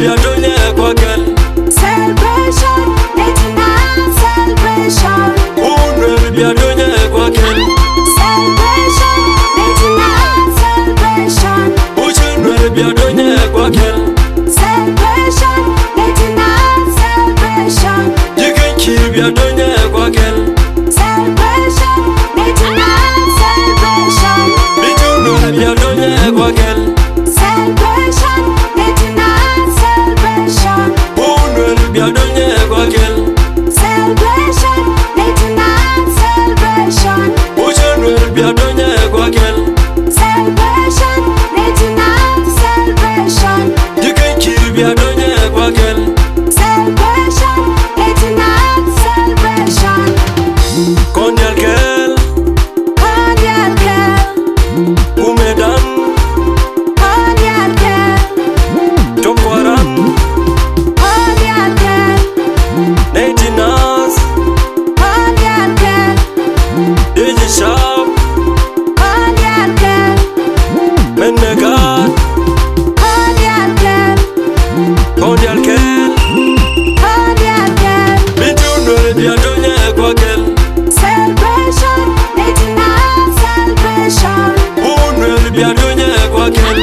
biadonye kwakel. Celebration, national celebration. Unwel biadonye kwakel. Celebration, national celebration. Uchinwel biadonye kwakel. Celebration, national celebration. Jigenki biadonye kwakel. Celebration, national celebration. Bijunwel biadonye kwakel. Celebration, national celebration. Unwel biadonye kwakel. Celebration, national celebration. Uchinwel biadonye kwakel. Celebration, national celebration. Jigenki biadonye kwakel. Celebration, national celebration. Kondial kel. Cordial girl, Umedan. cordial girl, Tokwaran. cordial girl, Neitinas. cordial girl, Deji Sharp. cordial girl, Menegat. cordial girl, Kondial kel. cordial girl. Bijunwel biadonye kwakel. Celebration, national celebration. Unwel biadonye kwakel.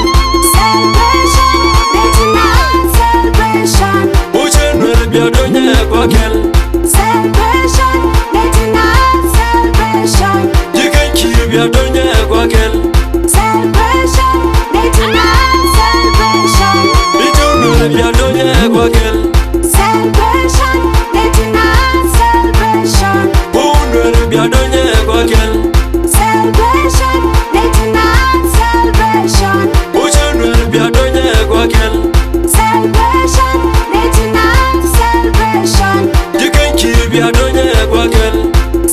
Celebration, national celebration. Uchinwel biadonye kwakel. Celebration, national celebration. Jigenki biadonye kwakel. Celebration, national celebration. Bijunwel biadonye kwakel. Celebration, national celebration. Unwel biadonye kwakel. Celebration, national celebration. Uchinwel biadonye kwakel. Celebration, national celebration. Jigenki biadonye kwakel.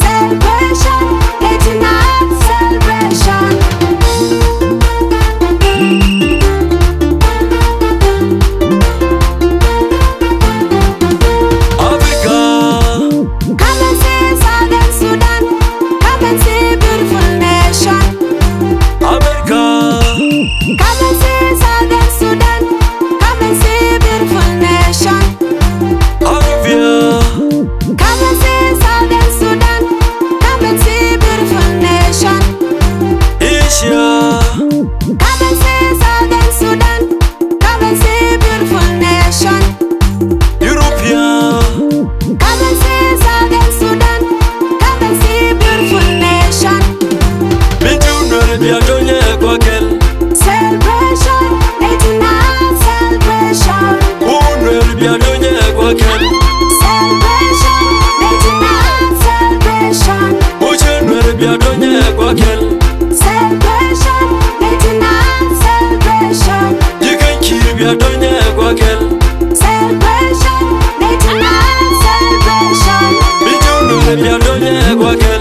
Celebration, national celebration. Africa. Come and see Southern Sudan. Come and see beautiful nation. America. Come and see Southern Sudan. Come and see beautiful nation. Arabia. Come and see Southern Sudan. Come and see beautiful nation. Asia. Come and see Southern Sudan. Come and see beautiful nation. European. Come and see Southern Sudan. Come and see beautiful nation. Bijunwel biadonye kwakel. Celebration, national celebration. Unwel biadonye kwakel. Celebration, national celebration. Uchinwel biadonye kwakel. Celebration, national celebration. Jigenki biadonye kwakel. Celebration, national celebration. Bijunwel biadonye kwakel.